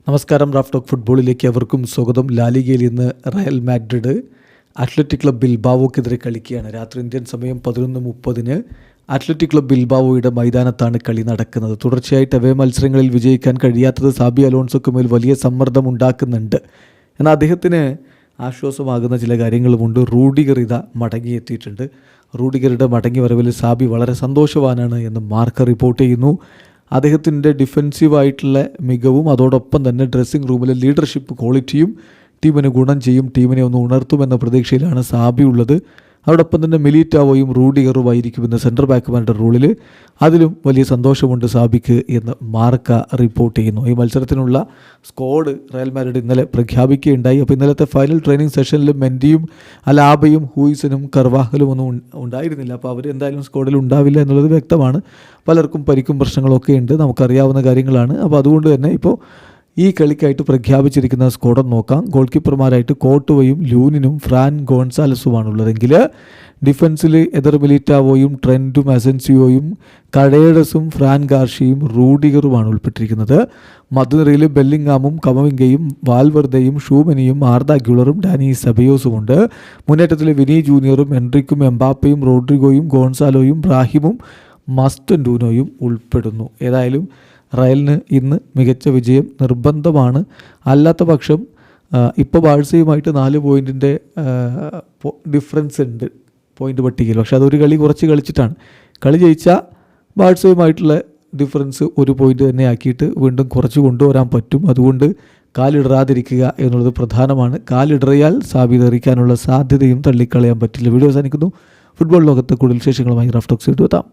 നമസ്കാരം. Raf talk ഫുട്ബോളിലേക്ക് അവർക്കും സ്വാഗതം. ലാലിഗയിൽ ഇന്ന് റയൽ മാഡ്രിഡ് അത്ലറ്റിക് ക്ലബ് ബിൽബാവോക്കെതിരെ കളിക്കുകയാണ്. രാത്രി ഇന്ത്യൻ സമയം 11:30 അത്ലറ്റിക് ക്ലബ് ബിൽബാവോയുടെ മൈതാനത്താണ് കളി നടക്കുന്നത്. തുടർച്ചയായിട്ട് അവേ മത്സരങ്ങളിൽ വിജയിക്കാൻ കഴിയാത്തത് സാബി അലോൺസോക്ക് മേൽ വലിയ സമ്മർദ്ദം ഉണ്ടാക്കുന്നുണ്ട്. എന്നാൽ അദ്ദേഹത്തിന് ആശ്വാസമാകുന്ന ചില കാര്യങ്ങളുമുണ്ട്. റൂഡിഗർ മടങ്ങിയെത്തിയിട്ടുണ്ട്. റൂഡിഗറുടെ മടങ്ങി വരവിൽ സാബി വളരെ സന്തോഷവാനാണ് എന്ന് മാർക്ക റിപ്പോർട്ട് ചെയ്യുന്നു. അദ്ദേഹത്തിൻ്റെ ഡിഫെൻസീവായിട്ടുള്ള മികവും അതോടൊപ്പം തന്നെ ഡ്രസ്സിംഗ് റൂമിലെ ലീഡർഷിപ്പ് ക്വാളിറ്റിയും ടീമിന് ഗുണം ചെയ്യും, ടീമിനെ ഒന്ന് ഉണർത്തുമെന്ന പ്രതീക്ഷയിലാണ് സാബി ഉള്ളത്. അതോടൊപ്പം തന്നെ മിലിറ്റാവോയും റൂഡിഗറുമായിരിക്കുമെന്ന് സെൻറ്റർ ബാക്കുമാരുടെ റോളിൽ. അതിലും വലിയ സന്തോഷമുണ്ട് സാബിക്ക് എന്ന് മാർക്ക റിപ്പോർട്ട് ചെയ്യുന്നു. ഈ മത്സരത്തിനുള്ള സ്ക്വാഡ് റയൽ മാഡ്രിഡ് ഇന്നലെ പ്രഖ്യാപിക്കുകയുണ്ടായി. അപ്പോൾ ഇന്നലത്തെ ഫൈനൽ ട്രെയിനിങ് സെഷനിൽ മെൻഡിയും അലാബയും ഹൂയിസനും കർവാഹലും ഒന്നും ഉണ്ടായിരുന്നില്ല. അപ്പോൾ അവർ എന്തായാലും സ്ക്വാഡിൽ ഉണ്ടാവില്ല എന്നുള്ളത് വ്യക്തമാണ്. പലർക്കും പരിക്കും പ്രശ്നങ്ങളൊക്കെ ഉണ്ട്, നമുക്കറിയാവുന്ന കാര്യങ്ങളാണ്. അപ്പോൾ അതുകൊണ്ട് തന്നെ ഇപ്പോൾ ഈ കളിക്കായിട്ട് പ്രഖ്യാപിച്ചിരിക്കുന്ന സ്ക്വാഡ് നോക്കാം. ഗോൾ കീപ്പർമാരായിട്ട് കോട്ടുവയും ലൂനിനും ഫ്രാൻ ഗോൺസാലസുമാണുള്ളതെങ്കിൽ ഡിഫൻസിൽ എദർ മിലിറ്റാവോയും ട്രെൻറ്റും അസെൻസിയോയും കടേഡസും ഫ്രാൻ ഗാർഷിയും റൂഡിഗറുമാണ് ഉൾപ്പെട്ടിരിക്കുന്നത്. മധ്യനിരയിൽ ബെല്ലിംഗാമും കമവിംഗയും വാൽവർദയും ഷൂമനിയും ആർദ ഗ്യുളറും ഡാനി സെബയോസുമുണ്ട്. മുന്നേറ്റത്തിൽ വിനി ജൂനിയറും എൻട്രിക്കും എംബാപ്പയും റോഡ്രിഗോയും ഗോൺസാലോയും ബ്രാഹിമും മസ്റ്റൻഡൂനോയും ഉൾപ്പെടുന്നു. ഏതായാലും റയലിന് ഇന്ന് മികച്ച വിജയം നിർബന്ധമാണ്. അല്ലാത്ത പക്ഷം ഇപ്പോൾ ബാഴ്സയുമായിട്ട് 4 പോയിൻറ്റിൻ്റെ ഡിഫറൻസ് ഉണ്ട് പോയിൻ്റ് പട്ടികയിൽ. പക്ഷേ അതൊരു കളി കുറച്ച് കളിച്ചിട്ടാണ്. കളി ജയിച്ചാൽ ബാഴ്സയുമായിട്ടുള്ള ഡിഫറൻസ് 1 പോയിൻ്റ് തന്നെ ആക്കിയിട്ട് വീണ്ടും കുറച്ച് കൊണ്ടുവരാൻ പറ്റും. അതുകൊണ്ട് കാലിടറാതിരിക്കുക എന്നുള്ളത് പ്രധാനമാണ്. കാലിടറിയാൽ സാബി തെറിക്കാനുള്ള സാധ്യതയും തള്ളിക്കളയാൻ പറ്റില്ല. വീഡിയോ അവസാനിക്കുന്നു. ഫുട്ബോൾ ലോകത്ത് കൂടുതൽ വിശേഷങ്ങളുമായി റാഫ് ടോക്സ് എത്താം.